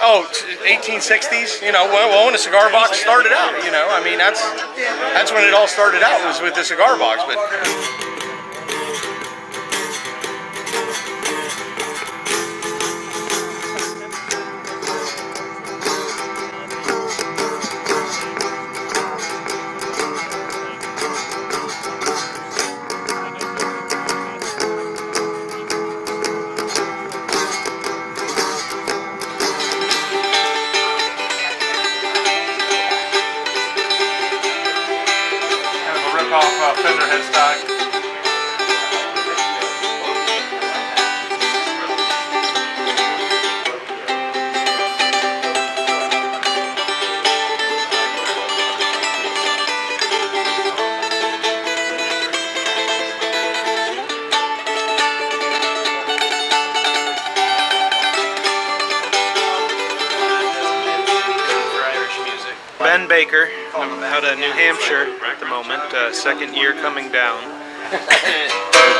Oh, 1860s, you know, well, when a cigar box started out, you know, I mean, that's when it all started out, was with the cigar box, but... Off fender headstock. Ben Baker, I'm out of New Hampshire at the moment, second year coming down.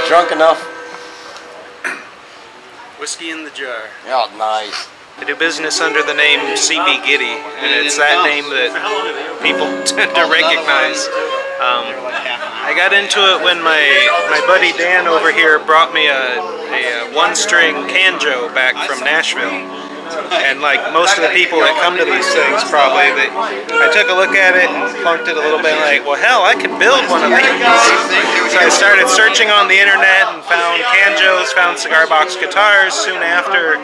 Drunk enough? Whiskey in the jar. Oh, nice. I do business under the name CB Giddy, and it's that name that people tend to recognize. I got into it when my buddy Dan over here brought me a one-string banjo back from Nashville. And like most of the people that come to these things, probably, I took a look at it and plunked it a little bit, like, well, hell, I could build one of these. So I started searching on the internet and found banjos, found cigar box guitars. Soon after,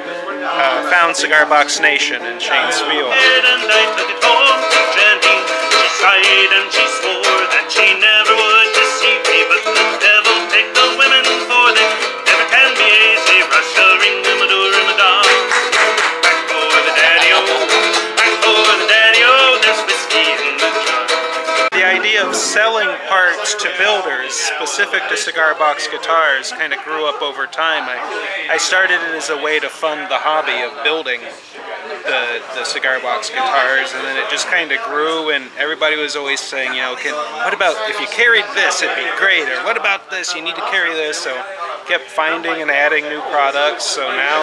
found Cigar Box Nation and Shane Spiel. And I took it home to Jenny. She sighed and she swore that she never would deceive me, but the devil take the women, for they never can be easy. Russia, ring, rim-a-doo, rim-a-dong. The idea of selling parts to builders specific to cigar box guitars kind of grew up over time. I started it as a way to fund the hobby of building the cigar box guitars, and then it just kind of grew, and everybody was always saying, you know, what about if you carried this, it'd be great, or what about this, you need to carry this. So kept finding and adding new products. So now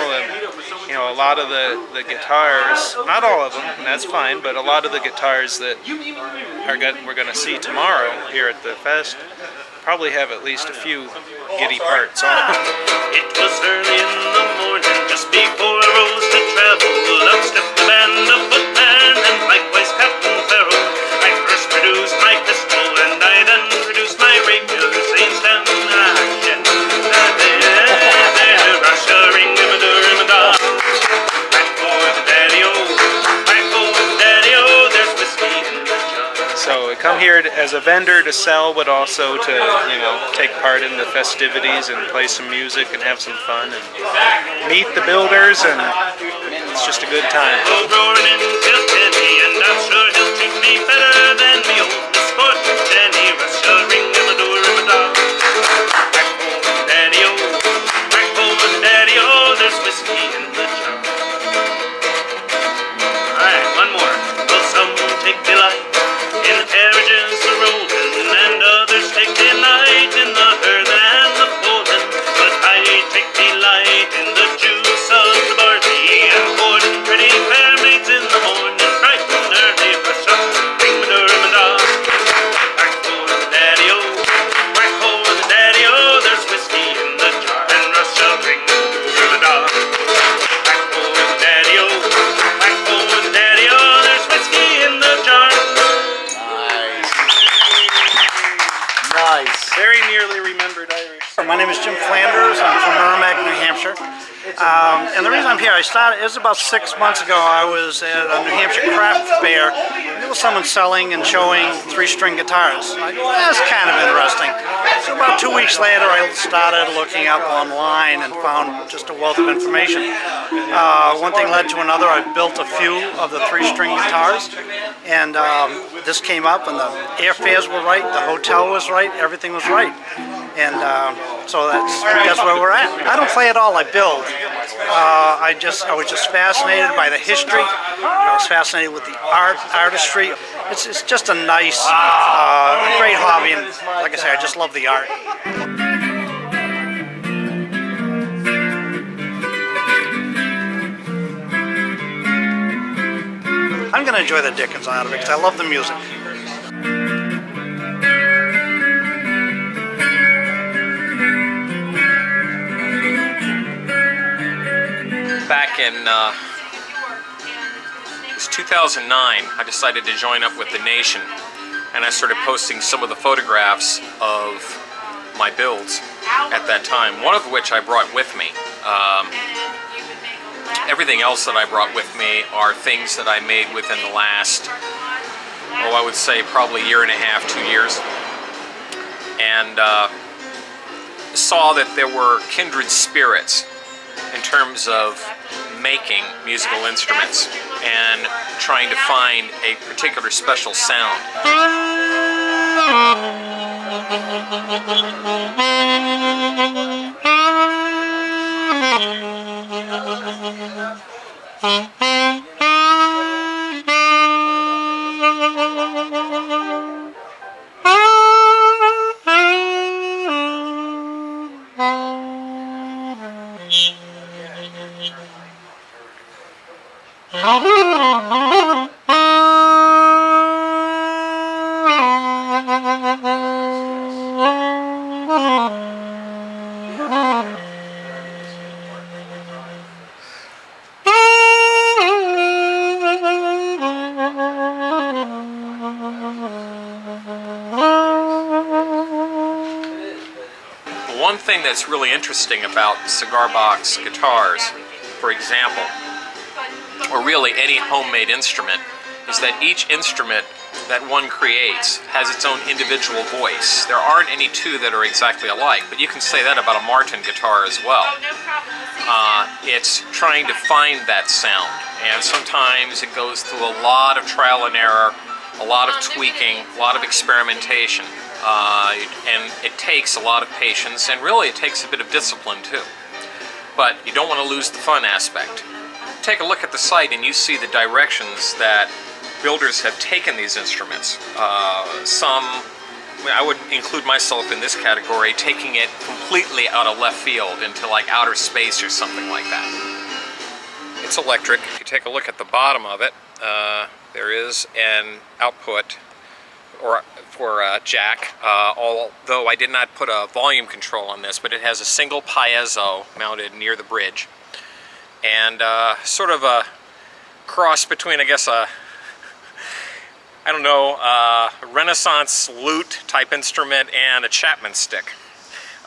you know, a lot of the guitars, not all of them, and that's fine, but a lot of the guitars that we're going to see tomorrow here at the fest probably have at least a few Giddy parts on them. It was early in the morning, just before I rose to travel. Up stepped the band of footmen, and likewise Captain Farrell. I first produced my pistol, and I then produced my rapier, saying stand action. Russia, ring, rim-a-doo, rim-a-dong. Back for the daddy-o, back for the daddy-o, there's whiskey in the jar. So I come here as a vendor to sell, but also to, you know, take part in the festivities and play some music and have some fun and meet the builders, and it's just a good time. Oh, roaring in Kilkenny, and I'm sure he'll treat me better than me old sport Jenny. Russia, ring, rim-a-doo, rim-a-dong. Back for the daddy-o, back for the daddy-o, there's whiskey in the jar. Alright, one more. Well, some take delight in the carriages a rolling, and others take delight in the hurling and the pulling. But I take delight in the juice of the barley, and courting pretty fair maids in the morning, bright and early. Russia, ring-a-doo, rim-a-dong. Back for the daddy-o, back for the daddy-o, there's whiskey in the jar. And Russia, ring-a-doo, rim-a-dong. Back for the daddy-o, back for the daddy-o, there's whiskey in the jar. Nice. Very nearly remembered Irish. My name is Jim Flanders. I'm from Merrimack, New Hampshire. And the reason I'm here, it was about 6 months ago. I was at a New Hampshire craft fair. There was someone selling and showing three-string guitars. I go, that's kind of interesting. So about 2 weeks later, I started looking up online and found just a wealth of information. One thing led to another. I built a few of the three-string guitars, and this came up, and the airfares were right, the hotel was right, everything was right. And so that's where we're at. I don't play at all, I build. I was just fascinated by the history. I was fascinated with the artistry. It's just a nice, great hobby, and like I say, I just love the art. I'm going to enjoy the dickens out of it because I love the music. Back in it was 2009, I decided to join up with the Nation, and I started posting some of the photographs of my builds at that time, one of which I brought with me. Everything else that I brought with me are things that I made within the last, oh, I would say probably year and a half, 2 years, and saw that there were kindred spirits in terms of making musical instruments and trying to find a particular special sound. One thing that's really interesting about cigar box guitars, for example, or really any homemade instrument, is that each instrument that one creates has its own individual voice. There aren't any two that are exactly alike, but you can say that about a Martin guitar as well. It's trying to find that sound, and sometimes it goes through a lot of trial and error, a lot of tweaking, a lot of experimentation. And it takes a lot of patience, and really it takes a bit of discipline too. But you don't want to lose the fun aspect. Take a look at the site and you see the directions that builders have taken these instruments. Some, I would include myself in this category, taking it completely out of left field into like outer space or something like that. It's electric. If you take a look at the bottom of it, there is an output for a jack, although I did not put a volume control on this, but it has a single piezo mounted near the bridge, and sort of a cross between, I guess, a Renaissance lute type instrument and a Chapman stick.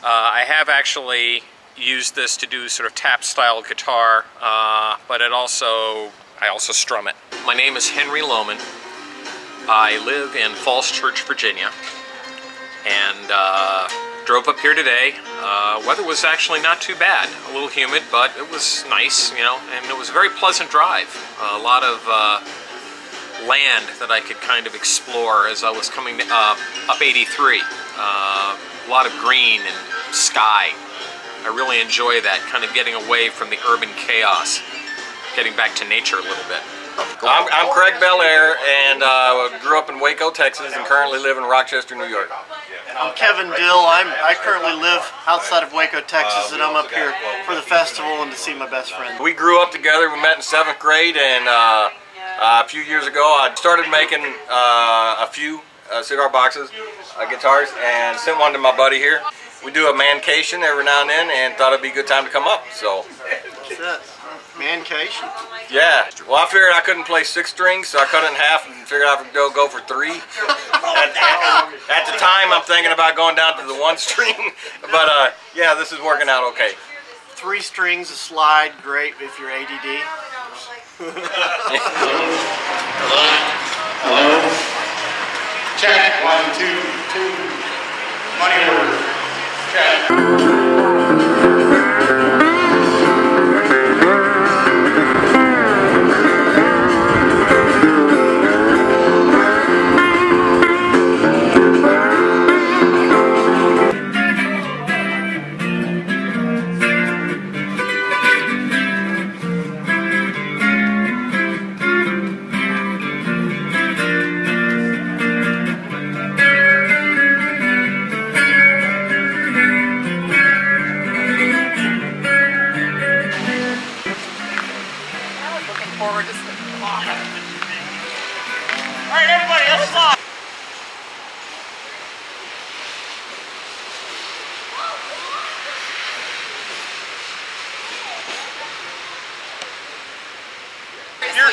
I have actually used this to do sort of tap style guitar, but I also strum it. My name is Henry Lohman. I live in Falls Church, Virginia, and drove up here today. Weather was actually not too bad. A little humid, but it was nice, you know, and it was a very pleasant drive. A lot of land that I could kind of explore as I was coming up 83. A lot of green and sky. I really enjoy that, kind of getting away from the urban chaos, getting back to nature a little bit. I'm Craig Belair, and grew up in Waco, Texas, and currently live in Rochester, New York. I'm Kevin Dill. I currently live outside of Waco, Texas, and I'm up here for the festival and to see my best friend. We grew up together. We met in 7th grade, and a few years ago I started making a few cigar boxes, guitars, and sent one to my buddy here. We do a mancation every now and then, and thought it'd be a good time to come up. So. What's that? Mancation? Yeah. Well, I figured I couldn't play 6 strings, so I cut it in half and figured I could go for 3. At the time, I'm thinking about going down to the 1 string, but yeah, this is working out okay. 3 strings, a slide, great if you're ADD. Hello? Check. 1, 2, 2. Money order. Check.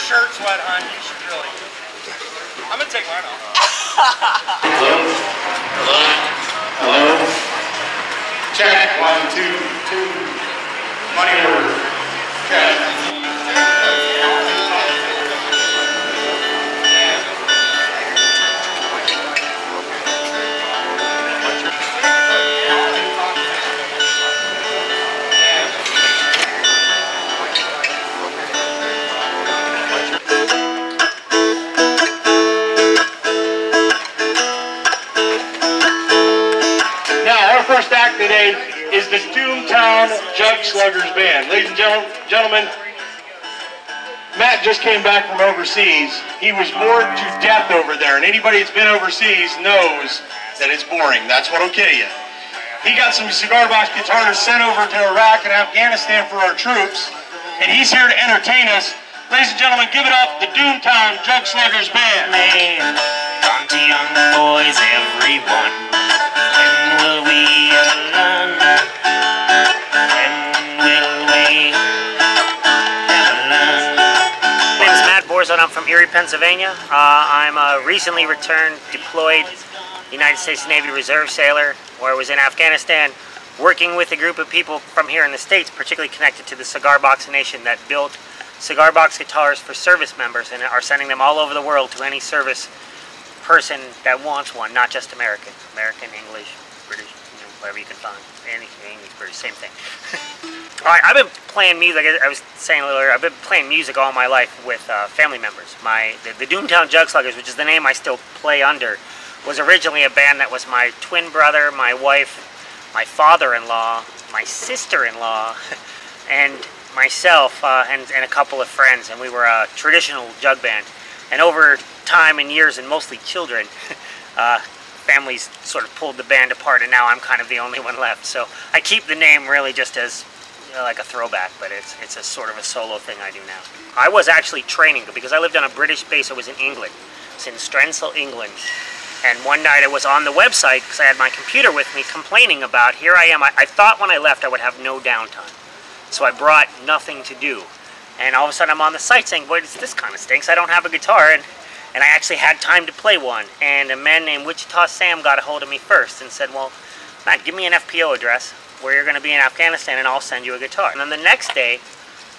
shirt's wet, hon. You should really. I'm gonna take mine off. Hello? Hello? Hello? Check. 1, 2, 2. Money order. Check. First act today is the Doomtown Jug Sluggers Band. Ladies and gentlemen, Matt just came back from overseas. He was bored to death over there, and anybody that's been overseas knows that it's boring. That's what'll kill you. He got some cigar box guitars sent over to Iraq and Afghanistan for our troops, and he's here to entertain us. Ladies and gentlemen, give it up, the Doomtown Jug Sluggers Band. Man, come to young boys, everyone. When will we learn? When will we ever learn? My name is Matt Borzon. I'm from Erie, Pennsylvania. I'm a recently returned, deployed United States Navy Reserve sailor, where I was in Afghanistan, working with a group of people from here in the States, particularly connected to the Cigar Box Nation, that built cigar box guitars for service members and are sending them all over the world to any service person that wants one, not just American, English, British, whatever you can find. Anything, English, British, same thing. All right, I've been playing music, I was saying earlier, I've been playing music all my life with family members. The Doomtown Jug Sluggers, which is the name I still play under, was originally a band that was my twin brother, my wife, my father-in-law, my sister-in-law, and myself and a couple of friends, and we were a traditional jug band. And over time and years, and mostly children, families sort of pulled the band apart, and now I'm kind of the only one left. So I keep the name really just as like a throwback, but it's a sort of a solo thing I do now. I was actually training, because I lived on a British base. I was in England. It's in Strensall, England. And one night I was on the website, because I had my computer with me, complaining about, here I am. I thought when I left I would have no downtime. So I brought nothing to do. And all of a sudden I'm on the site saying, boy, this kind of stinks. I don't have a guitar. And I actually had time to play one. And a man named Wichita Sam got a hold of me first and said, well, Matt, give me an FPO address where you're going to be in Afghanistan, and I'll send you a guitar. And then the next day,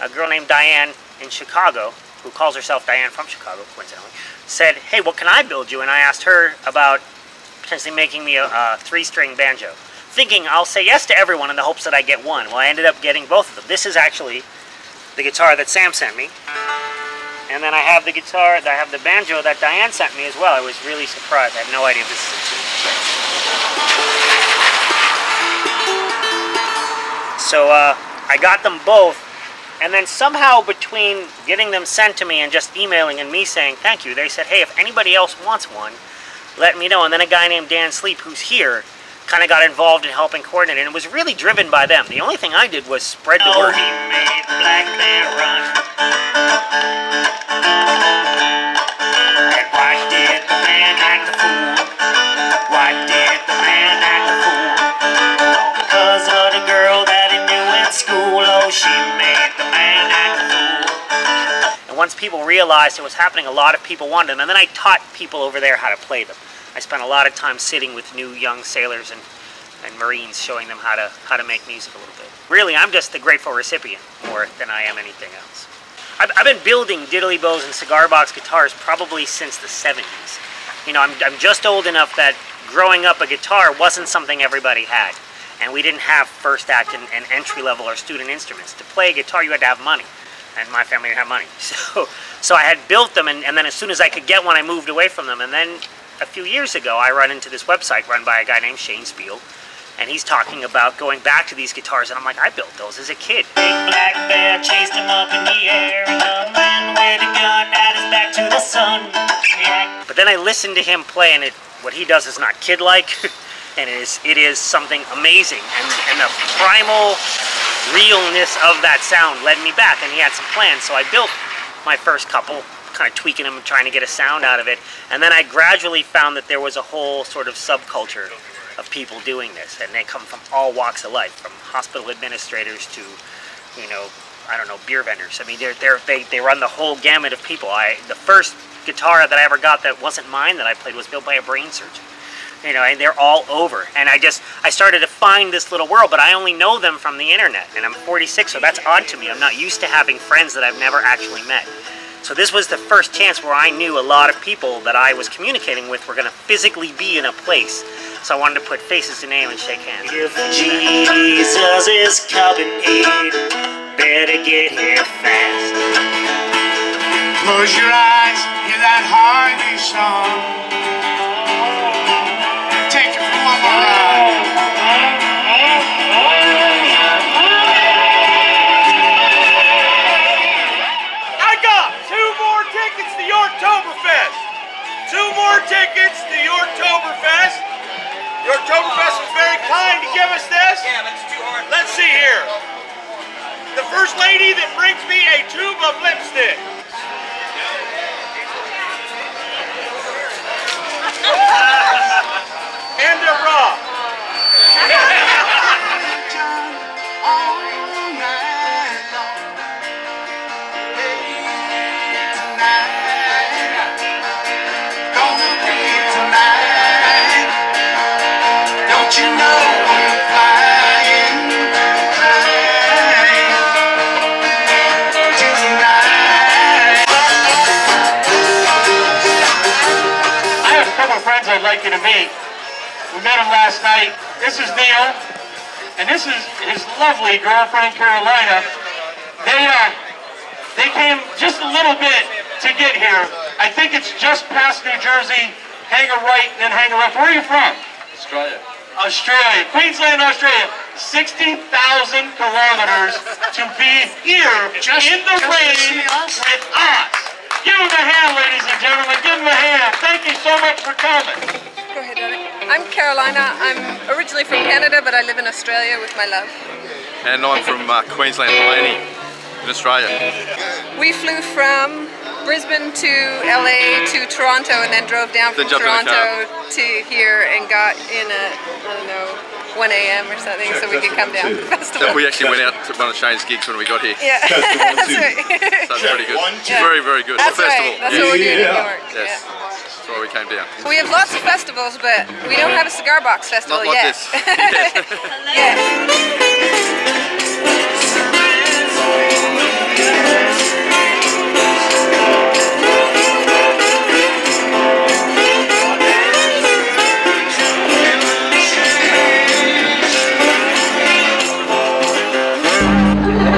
a girl named Diane in Chicago, who calls herself Diane from Chicago, coincidentally, said, hey, what can I build you? And I asked her about potentially making me a 3-string banjo, thinking I'll say yes to everyone in the hopes that I get one. Well, I ended up getting both of them. This is actually the guitar that Sam sent me. And then I have the guitar, I have the banjo that Diane sent me as well. I was really surprised. I had no idea this is a tune. So I got them both, and then somehow between getting them sent to me and just emailing and me saying thank you, they said, hey, if anybody else wants one, let me know. And then a guy named Dan Sleep, who's here, kind of got involved in helping coordinate, and it was really driven by them. The only thing I did was spread the word. He made Black Bear run. And why did the man act a fool? Why did the man act a fool? Because of the girl that he knew in school. Oh, she made the man act a fool. And once people realized it was happening, a lot of people wanted them, and then I taught people over there how to play them. I spent a lot of time sitting with new young sailors and Marines, showing them how to make music a little bit. Really, I'm just the grateful recipient more than I am anything else. I've been building diddly bows and cigar box guitars probably since the 70s. You know, I'm just old enough that growing up a guitar wasn't something everybody had. And we didn't have first act and entry level or student instruments. To play a guitar, you had to have money. And my family didn't have money. So I had built them, and then as soon as I could get one, I moved away from them. And then a few years ago, I run into this website run by a guy named Shane Spiel, and he's talking about going back to these guitars, and I'm like, I built those as a kid. Big Black Bear chased him up in the air, and the man with a gun had his back to the sun. But then I listened to him play, and what he does is not kid-like, and it is something amazing, and the primal realness of that sound led me back, and he had some plans, so I built my first couple, kind of tweaking them and trying to get a sound out of it, and then I gradually found that there was a whole sort of subculture of people doing this, and they come from all walks of life, from hospital administrators to, you know, I don't know, beer vendors. I mean, they run the whole gamut of people. The first guitar that I ever got that wasn't mine that I played was built by a brain surgeon. You know, and they're all over. And I started to find this little world, but I only know them from the internet. And I'm 46, so that's odd to me. I'm not used to having friends that I've never actually met. So this was the first chance where I knew a lot of people that I was communicating with were going to physically be in a place. So I wanted to put faces to name and shake hands. If Jesus is coming in, better get here fast. Close your eyes, hear that hearty song. Take it for one more ride. I got 2 more tickets to Yorktoberfest. 2 more tickets to Yorktoberfest. Yorktoberfest was very kind to give us this. Yeah, but it's too hard. Let's see here. The first lady that brings me a tube of lipstick. And a bra. Don't you know we're flying tonight? I have a couple of friends I'd like you to meet. We met him last night. This is Neil, and this is his lovely girlfriend, Carolina. They came just a little bit to get here. I think it's just past New Jersey. Hang a right, then hang a left. Where are you from? Australia. Australia, Queensland, Australia. 60,000 kilometers to be here in the rain with us. Give them a hand, ladies and gentlemen. Give them a hand. Thank you so much for coming. Go ahead, Daddy. I'm Carolina. I'm originally from Canada, but I live in Australia with my love. And I'm from Queensland, Maloney, in Australia. We flew from Brisbane to LA to Toronto and then drove down from Toronto to here and got in at, I don't know, 1 a.m. or something so we could come down to the festival. So we actually went out to one of Shane's gigs when we got here. Yeah, that's right. So it's pretty good. It's very, very good. That's the festival. right. That's what we're doing in York. Yes. Yeah. That's why we came down. We have lots of festivals, but we don't have a Cigar Box Festival Not like yet. this. Yeah.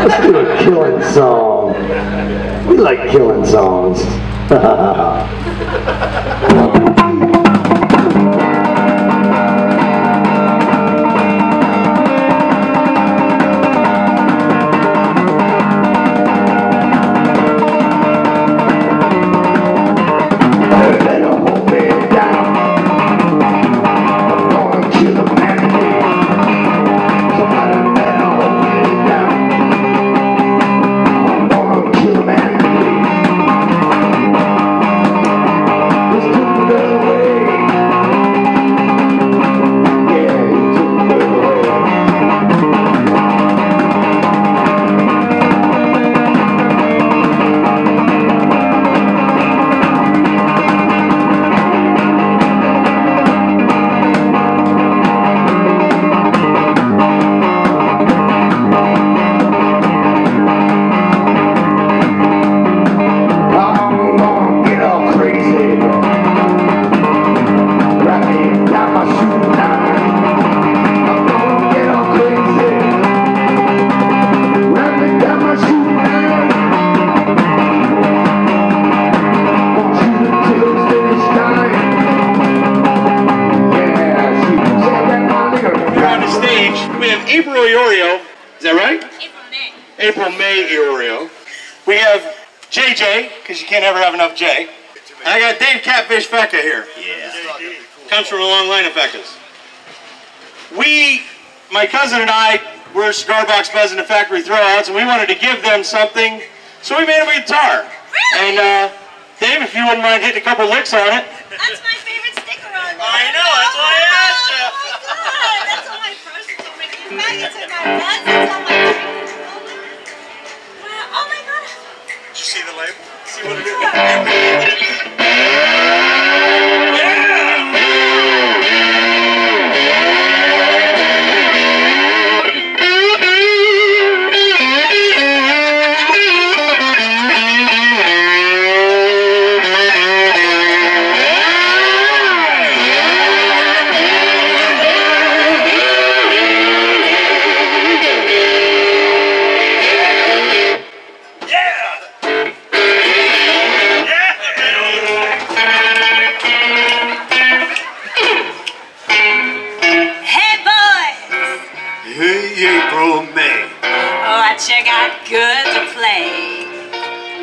Let's do a killing song. We like killing songs. April May Oreo. We have JJ, because you can't ever have enough J. And I got Dave Catfish Fecca here. Yeah. Comes from a long line of Feccas. My cousin and I, were Cigar Box Buzz in the Factory Throwouts, and we wanted to give them something, so we made them a guitar. Really? And Dave, if you wouldn't mind hitting a couple licks on it. That's my favorite sticker on there. I know, that's why I asked you. Oh my God, that's all my frozen maggots in my butts. That's all my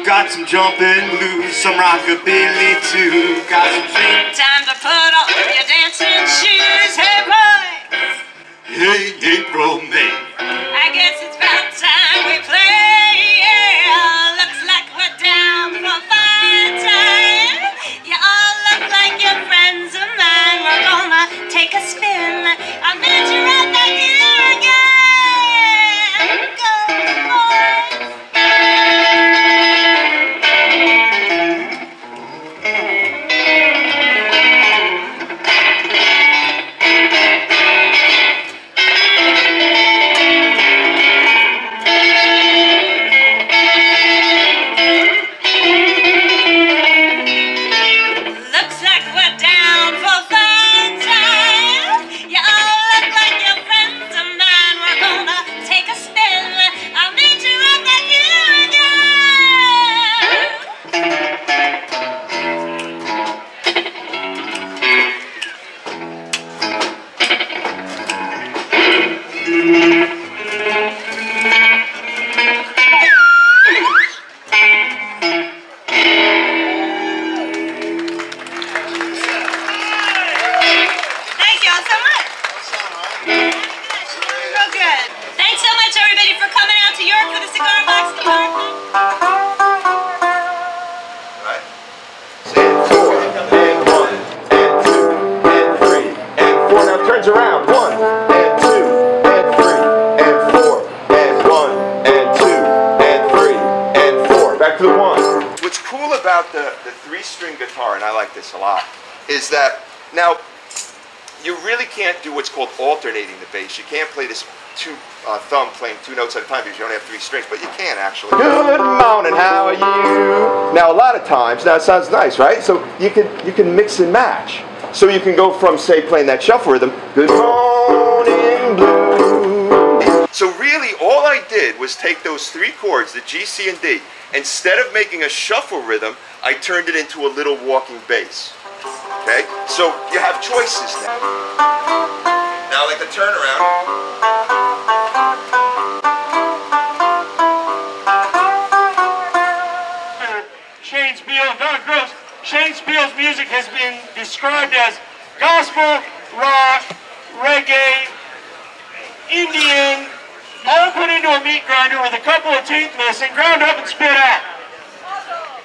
Got some jumping blues, some rockabilly too. Got some sing. Time to put on your dancing shoes, hey boy. Hey, April May. I guess it's about time we play. Yeah, looks like we're down for fine time. You all look like your friends of mine. We're gonna take a spin. I'll meet you right back here again. Go, boys. York for the Cigar Box Guitar Festival. Now turns around. 1 and 2 and 3 and 4 and 1 and 2 and 3 and 4. Back to the 1. What's cool about the 3-string guitar, and I like this a lot, is that now you really can't do what's called alternating the bass. You can't play this thumb playing 2 notes at a time because you only have 3 strings, but you can actually. Good morning, how are you? Now a lot of times, now it sounds nice, right? So you can mix and match. So you can go from, say, playing that shuffle rhythm, good morning blue. So really all I did was take those 3 chords, the G, C, and D. Instead of making a shuffle rhythm, I turned it into a little walking bass. Okay? So you have choices now. Now like the turnaround. Shane Spiel's music has been described as gospel, rock, reggae, Indian, all put into a meat grinder with a couple of teeth missing, ground up and spit out.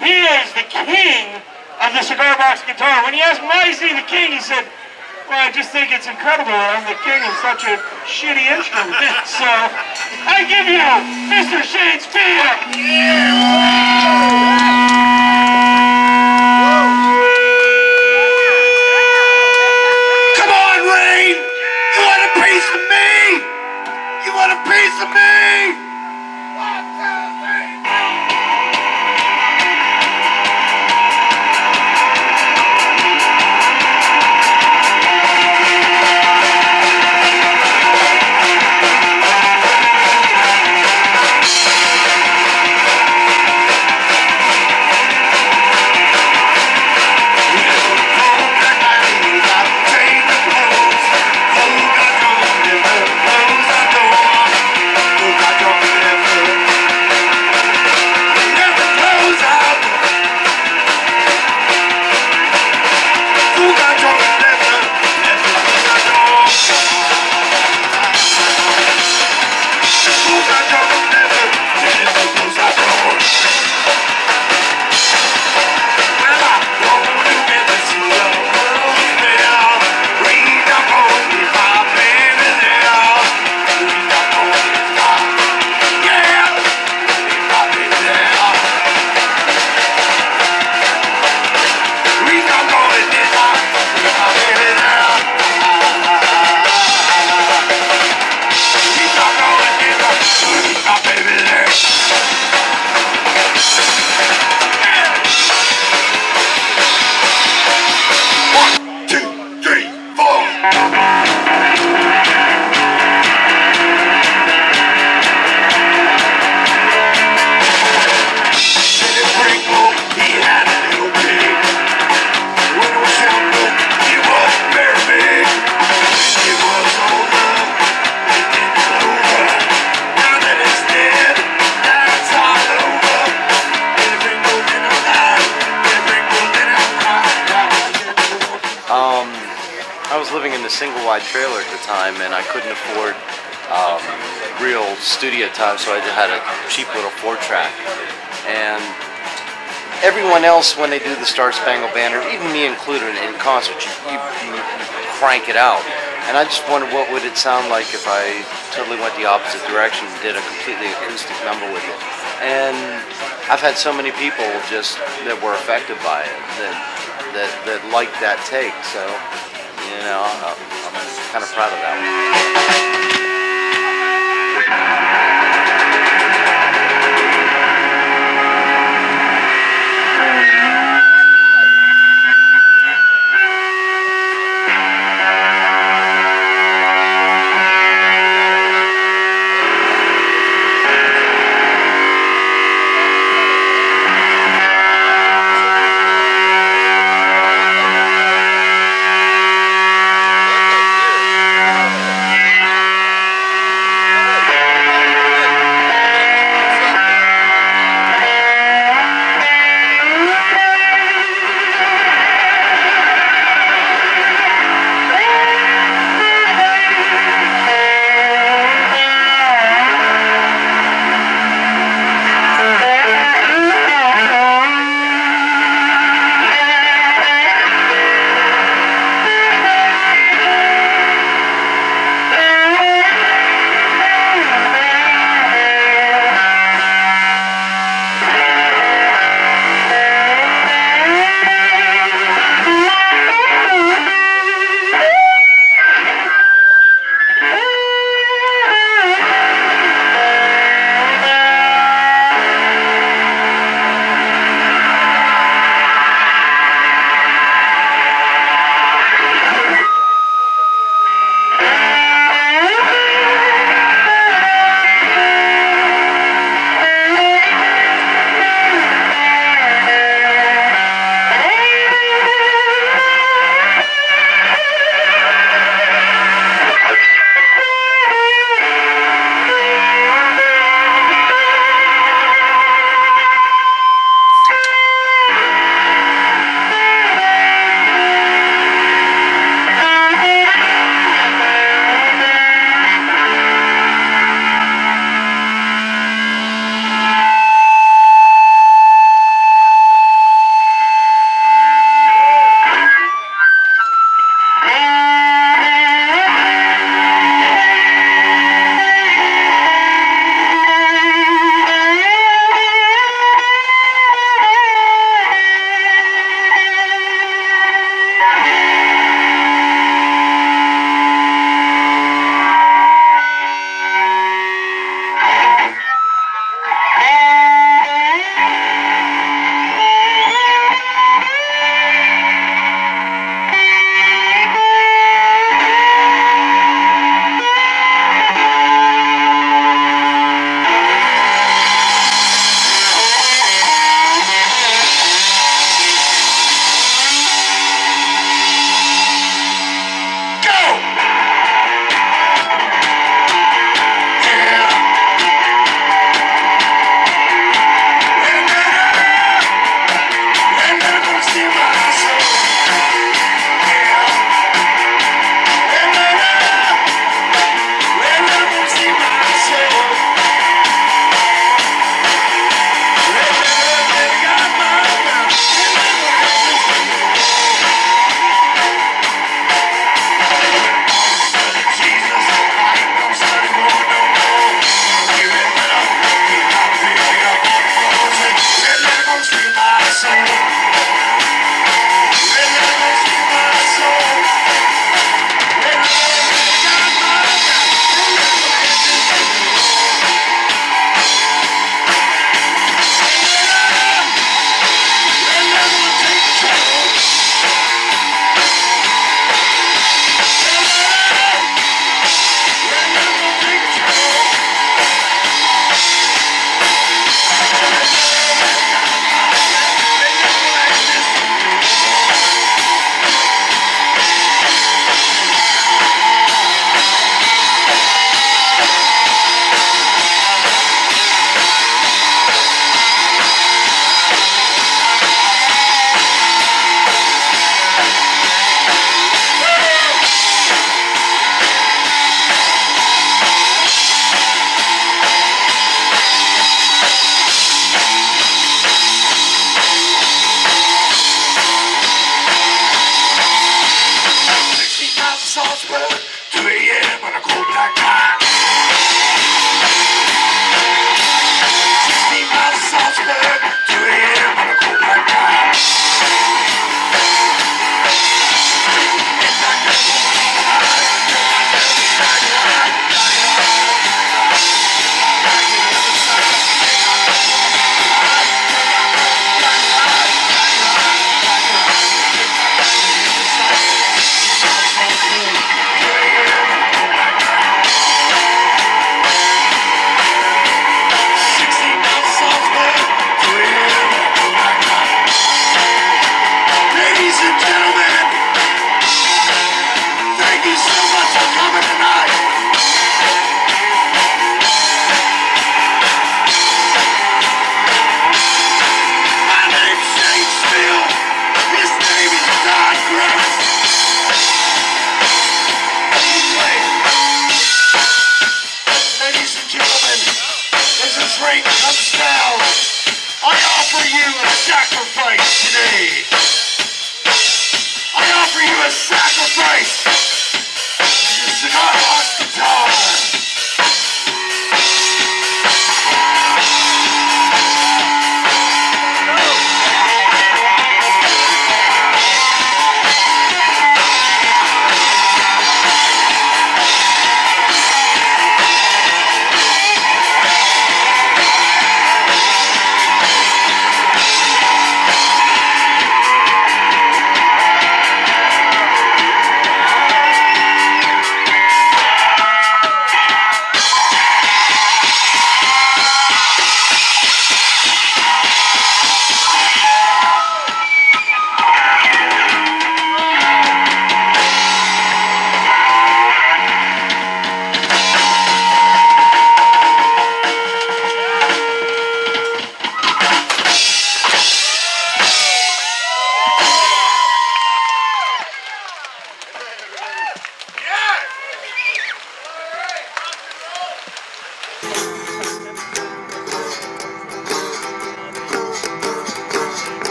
He is the king of the cigar box guitar. When he asked why is he the king, he said, well, I just think it's incredible I'm the king of such a shitty instrument. So, I give you Mr. Shane Spiel. Piece of me! Got a single wide trailer at the time, and I couldn't afford real studio time, so I had a cheap little 4-track. And everyone else, when they do the Star Spangled Banner, even me included, in concerts, you crank it out. And I just wondered what would it sound like if I totally went the opposite direction and did a completely acoustic number with it. And I've had so many people just that were affected by it, that liked that take. So, you know, I'm kind of proud of that one. comes down, I offer you a sacrifice today. I offer you a sacrifice